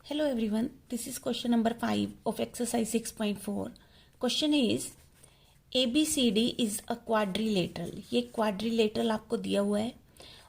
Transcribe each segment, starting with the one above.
Hello everyone, this is question number 5 of exercise 6.4. Question is ABCD is a quadrilateral. ये quadrilateral आपको दिया हुआ है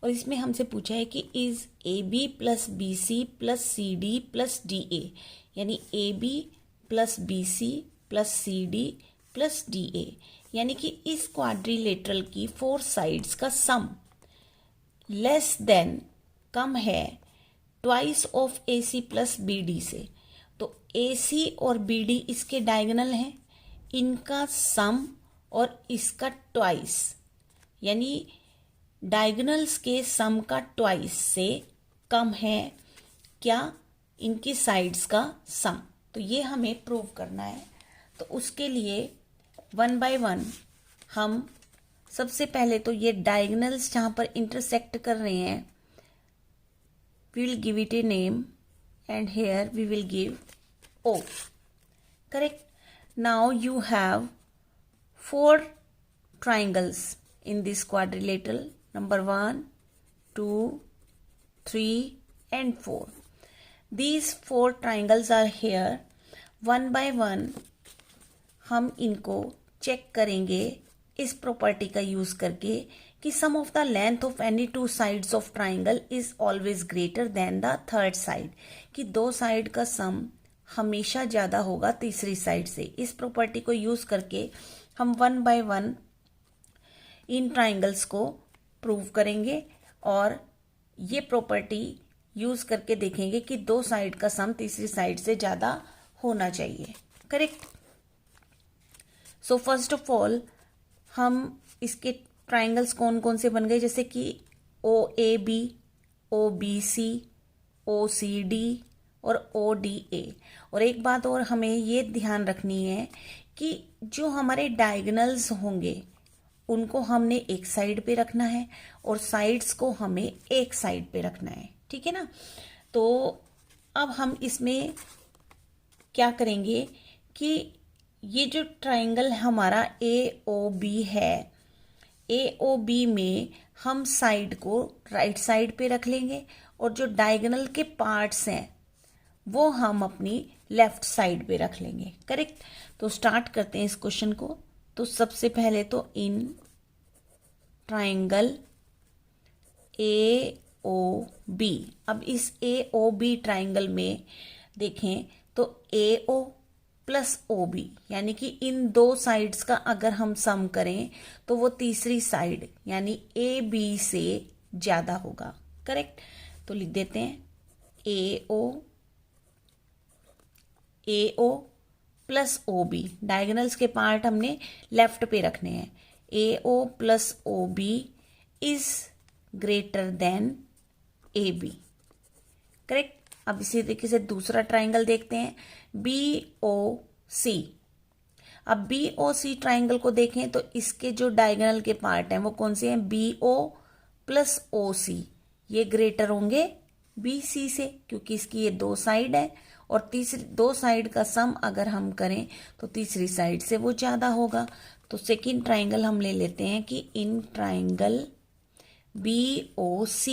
और इसमें हमसे पूछा है कि is AB plus BC plus CD plus DA यानी AB plus BC plus CD plus DA यानी कि इस quadrilateral की 4 साइड्स का सम लेस देन कम है twice of AC plus BD से। तो AC और BD इसके डायगोनल हैं, इनका सम और इसका ट्वाइस यानी डायगोनल्स के सम का ट्वाइस से कम है क्या इनकी साइड्स का सम। तो ये हमें प्रूव करना है। तो उसके लिए वन बाय वन हम सबसे पहले तो ये डायगोनल्स जहाँ पर इंटरसेक्ट कर रहे हैं we will give it a name and here we will give O. Correct? Now you have 4 triangles in this quadrilateral. Number 1, 2, 3 and 4. These 4 triangles are here. One by one हम इनको check करेंगे इस property का use करके कि sum of the length of any 2 sides of triangle is always greater than the third side, कि 2 side का सम हमेशा ज्यादा होगा तीसरी साइड से। इस प्रॉपर्टी को यूज करके हम one by one in triangles को प्रूव करेंगे और ये प्रॉपर्टी यूज करके देखेंगे कि 2 साइड का सम तीसरी साइड से ज्यादा होना चाहिए। Correct? So first of all हम इसके ट्राइंगल्स कौन कौन से बन गए, जैसे कि OAB, OBC, OCD और ODA। और एक बात और हमें ये ध्यान रखनी है कि जो हमारे डायगोनल्स होंगे उनको हमने एक साइड पे रखना है और साइड्स को हमें एक साइड पे रखना है। ठीक है ना? तो अब हम इसमें क्या करेंगे कि ये जो ट्राइंगल हमारा AOB है, AOB में हम साइड को राइट साइड पे रख लेंगे और जो डायगोनल के पार्ट्स हैं वो हम अपनी लेफ्ट साइड पे रख लेंगे। करेक्ट? तो स्टार्ट करते हैं इस क्वेश्चन को। तो सबसे पहले तो इन ट्राइंगल AOB, अब इस AOB ट्राइंगल में देखें तो AO प्लस OB यानी कि इन 2 साइड्स का अगर हम सम करें तो वो तीसरी साइड यानी AB से ज्यादा होगा। करेक्ट? तो लिख देते हैं AO प्लस OB, डायगोनल्स के पार्ट हमने लेफ्ट पे रखने हैं। AO plus OB is greater then AB। Correct? अब इसी तरीके से दूसरा ट्राइंगल देखते हैं BOC। अब BOC ट्राइंगल को देखें तो इसके जो डायगोनल के पार्ट हैं वो कौन से हैं, BO प्लस OC, ये ग्रेटर होंगे BC से क्योंकि इसकी ये 2 साइड है और तीसरी 2 साइड का सम अगर हम करें तो तीसरी साइड से वो ज्यादा होगा। तो सेकेंड ट्राइंगल हम ले लेते हैं कि इन ट्राइंगल BOC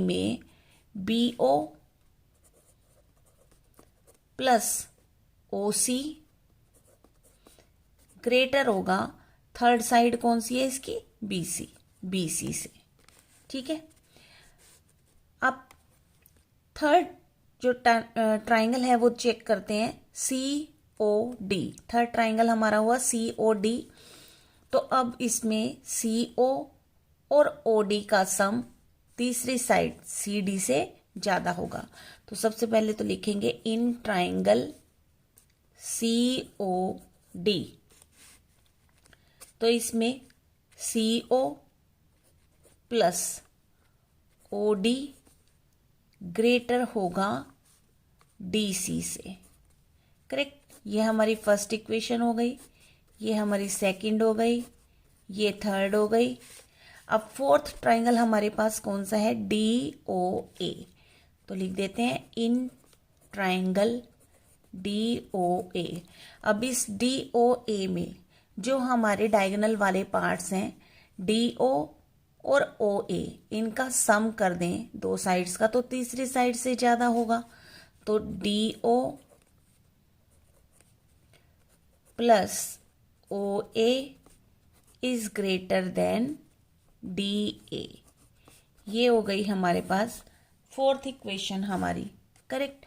में BO प्लस OC ग्रेटर होगा, थर्ड साइड कौन सी है इसकी, BC से। ठीक है? अब थर्ड जो ट्राइंगल है वो चेक करते हैं COD। थर्ड ट्राइंगल हमारा हुआ COD। तो अब इसमें CO और OD का सम तीसरी साइड CD से ज्यादा होगा। तो सबसे पहले तो लिखेंगे इन ट्राइंगल COD। तो इसमें CO प्लस OD ग्रेटर होगा DC से। करेक्ट? ये हमारी फर्स्ट इक्वेशन हो गई, ये हमारी सेकंड हो गई, ये थर्ड हो गई। अब फोर्थ ट्राइंगल हमारे पास कौन सा है, DOA। तो लिख देते हैं इन ट्राइंगल DOA। अब इस DOA में जो हमारे डायगोनल वाले पार्ट्स हैं DO और ओ ए, इनका सम कर दें दो साइड्स का तो तीसरी साइड से ज़्यादा होगा, तो D O plus O A is greater than D A. ये हो गई हमारे पास फोर्थ इक्वेशन हमारी, करेक्ट।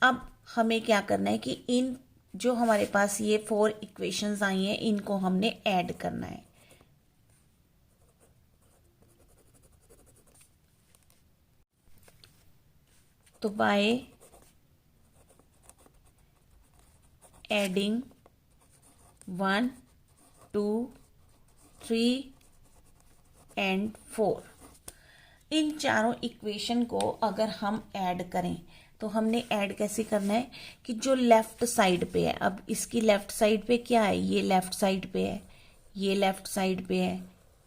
अब हमें क्या करना है कि इन जो हमारे पास ये 4 इक्वेशंस आई हैं इनको हमने ऐड करना है। तो बाय एडिंग 1 2 3 एंड 4, इन चारों इक्वेशन को अगर हम ऐड करें तो हमने ऐड कैसे करना है कि जो लेफ्ट साइड पे है, अब इसकी लेफ्ट साइड पे क्या है, ये लेफ्ट साइड पे है, ये लेफ्ट साइड पे है,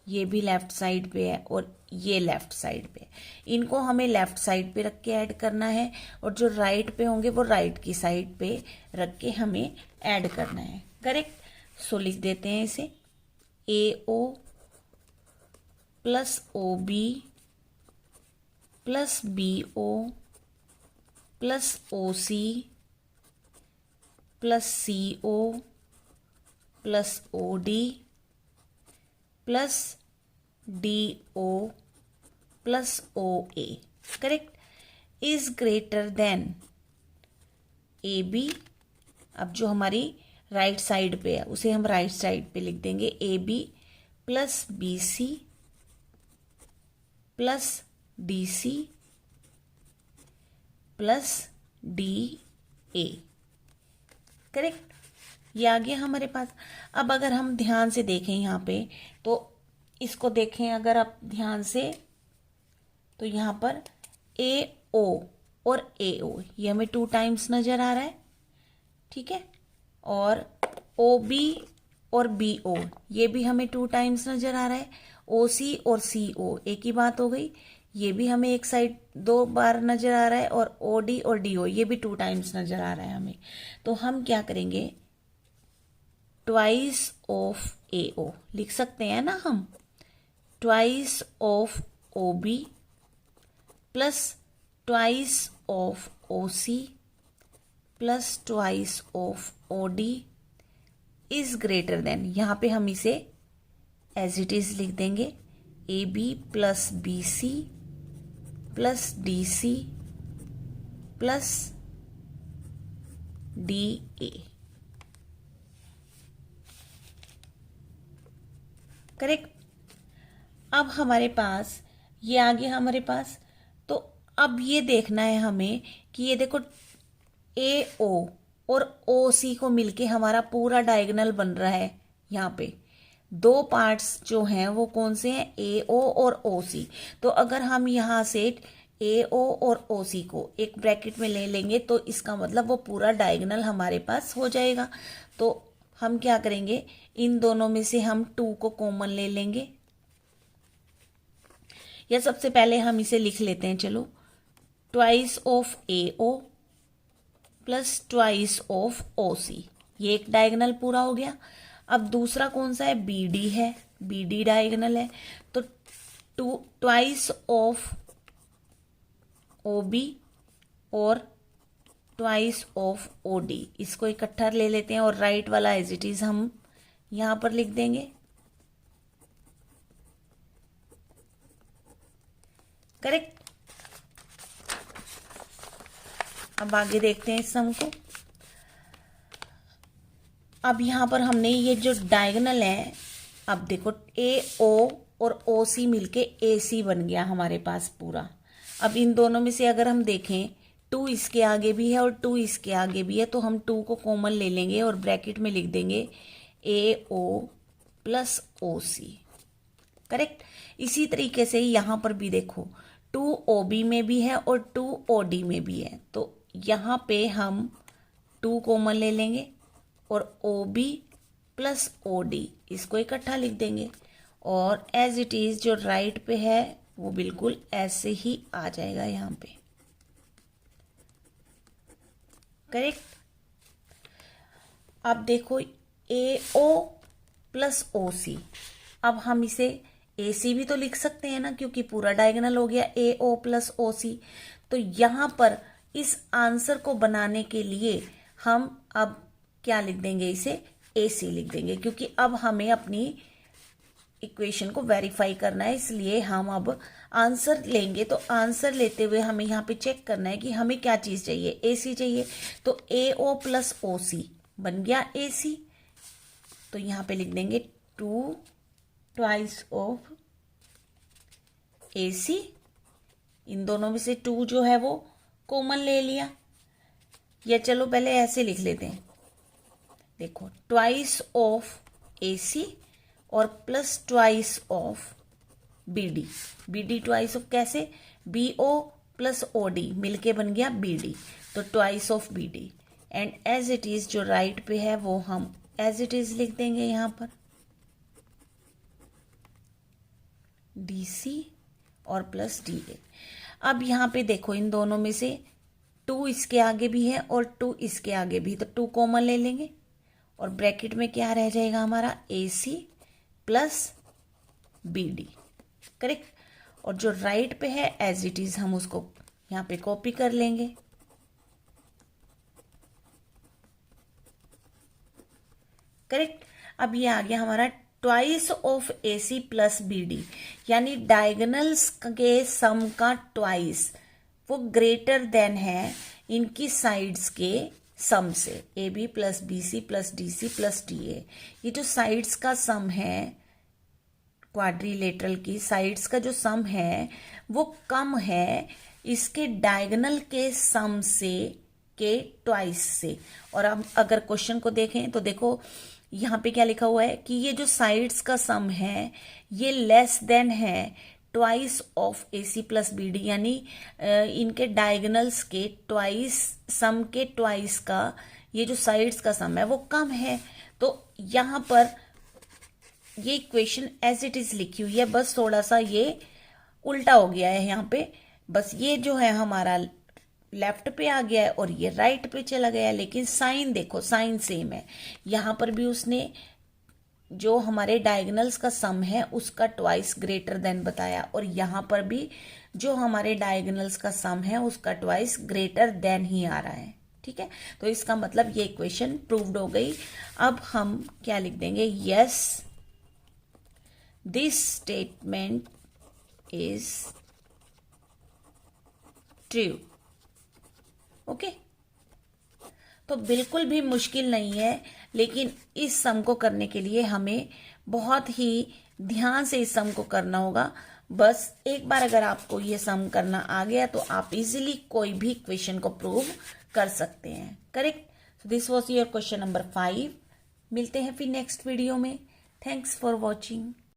ये भी लेफ्ट साइड पे है और ये लेफ्ट साइड पे है। इनको हमें लेफ्ट साइड पे रख के ऐड करना है और जो राइट पे होंगे वो राइट की साइड पे रख के हमें ऐड करना है, करेक्ट। सो लिख देते हैं इसे A O plus O B plus B O plus O C plus C O plus O D plus D O plus O A, correct, is greater than A B. अब जो हमारी right side पे है उसे हम right side पे लिख देंगे A B plus B C plus D C plus D A, correct. ये आ गया हमारे पास। अब अगर हम ध्यान से देखें यहाँ पे तो इसको देखें अगर आप ध्यान से तो यहाँ पर ए ओ और ए ओ ये हमें 2 टाइम्स नजर आ रहा है, ठीक है। और ओ बी और बी ओ ये भी हमें 2 टाइम्स नजर आ रहा है। ओ सी और सी ओ एक ही बात हो गई, ये भी हमें एक साइड 2 बार नजर आ रहा है। और ओ डी और डी ओ ये भी 2 टाइम्स नजर आ रहा है हमें। तो हम क्या करेंगे, ट्वाइस ऑफ ए ओ लिख सकते हैं ना हम, twice of O B plus twice of O C plus twice of O D is greater than, यहां पे हम इसे एज इट इज लिख देंगे A B plus B C plus D C plus D A, correct. अब हमारे पास ये आ गया हमारे पास। तो अब ये देखना है हमें कि ये देखो ए ओ और ओ सी को मिलके हमारा पूरा डायगोनल बन रहा है। यहाँ पे 2 पार्ट्स जो हैं वो कौन से हैं, ए ओ और ओ सी। तो अगर हम यहाँ से ए ओ और ओ सी को एक ब्रैकेट में ले लेंगे तो इसका मतलब वो पूरा डायगोनल हमारे पास हो जाएगा। तो हम क्या करेंगे, इन दोनों में से हम 2 को कॉमन ले लेंगे, या सबसे पहले हम इसे लिख लेते हैं, चलो, twice of A O plus twice of O C, ये एक डायगोनल पूरा हो गया। अब दूसरा कौन सा है, बी डी है, बी डी डायगोनल है। तो ट्वाइस ऑफ ओ बी और ट्वाइस ऑफ ओ डी, इसको इकट्ठा ले लेते हैं और राइट वाला एज इट इज हम यहां पर लिख देंगे, करेक्ट। अब आगे देखते हैं इस सम को। अब यहां पर हमने ये जो डायगोनल है, अब देखो ए ओ और ओ सी मिलके ए सी बन गया हमारे पास पूरा। अब इन दोनों में से अगर हम देखें 2 इसके आगे भी है और 2 इसके आगे भी है, तो हम 2 को कॉमन ले लेंगे और ब्रैकेट में लिख देंगे ए ओ प्लस ओ सी, करेक्ट। इसी तरीके से यहाँ पर भी देखो 2 ओ बी में भी है और 2 ओ डी में भी है, तो यहाँ पे हम 2 कॉमन ले लेंगे और O B plus O D इसको इकट्ठा लिख देंगे और एज इट इज जो राइट पे है वो बिल्कुल ऐसे ही आ जाएगा यहाँ पे, करेक्ट। अब देखो ए ओ प्लस ओ सी, अब हम इसे ए सी भी तो लिख सकते हैं ना, क्योंकि पूरा डायगोनल हो गया ए ओ प्लस ओ सी। तो यहाँ पर इस आंसर को बनाने के लिए हम अब क्या लिख देंगे, इसे ए सी लिख देंगे, क्योंकि अब हमें अपनी इक्वेशन को वेरीफाई करना है। इसलिए हम अब आंसर लेंगे, तो आंसर लेते हुए हमें यहाँ पे चेक करना है कि हमें क्या चीज़ चाहिए, ए सी चाहिए। तो ए ओ प्लस ओ सी बन गया ए सी। तो यहाँ पे लिख देंगे 2 ट्वाइस ऑफ ए सी। इन दोनों में से 2 जो है वो कॉमन ले लिया, या चलो पहले ऐसे लिख लेते हैं, देखो ट्वाइस ऑफ ए सी और plus twice of B D. B D twice of कैसे, B O plus O D मिलके बन गया बी डी, तो twice of B D. And as it is जो राइट पे है वो हम एज इट इज लिख देंगे यहाँ पर डी सी और प्लस डी ए। अब यहाँ पे देखो इन दोनों में से 2 इसके आगे भी है और 2 इसके आगे भी, तो 2 कॉमन ले लेंगे और ब्रैकेट में क्या रह जाएगा हमारा A C plus B D, correct. और जो राइट पे है एज इट इज हम उसको यहाँ पे कॉपी कर लेंगे, करेक्ट। अब ये आ गया हमारा twice of A C plus B D, यानी डायगोनल्स के सम का ट्वाइस वो ग्रेटर देन है इनकी साइड्स के सम से, A B plus B C plus D C plus D A. ये जो साइड्स का सम है, क्वाड्रिलेटरल की साइड्स का जो सम है वो कम है इसके डायगोनल के सम से के ट्वाइस से। और अब अगर क्वेश्चन को देखें तो देखो यहाँ पे क्या लिखा हुआ है कि ये जो साइड्स का सम है ये लेस देन है twice of A C plus B D, यानी इनके डायगोनल्स के ट्वाइस, सम के ट्वाइस का ये जो साइड्स का सम है वो कम है। तो यहाँ पर ये इक्वेशन एज इट इज लिखी हुई है, बस थोड़ा सा ये उल्टा हो गया है यहाँ पे, बस ये जो है हमारा लेफ्ट पे आ गया है और ये राइट पे चला गया है, लेकिन साइन देखो साइन सेम है। यहाँ पर भी उसने जो हमारे डायगोनल्स का सम है उसका ट्वाइस ग्रेटर देन बताया, और यहाँ पर भी जो हमारे डायगोनल्स का सम है उसका ट्वाइस ग्रेटर देन ही आ रहा है, ठीक है। तो इसका मतलब ये इक्वेशन प्रूव्ड हो गई। अब हम क्या लिख देंगे, yes this statement is true. Okay, तो बिल्कुल भी मुश्किल नहीं है, लेकिन इस सम को करने के लिए हमें बहुत ही ध्यान से इस सम को करना होगा। बस एक बार अगर आपको ये सम करना आ गया तो आप इजीली कोई भी इक्वेशन को प्रूव कर सकते हैं, correct. So this was your question number 5। मिलते हैं फिर नेक्स्ट वीडियो में। Thanks for watching.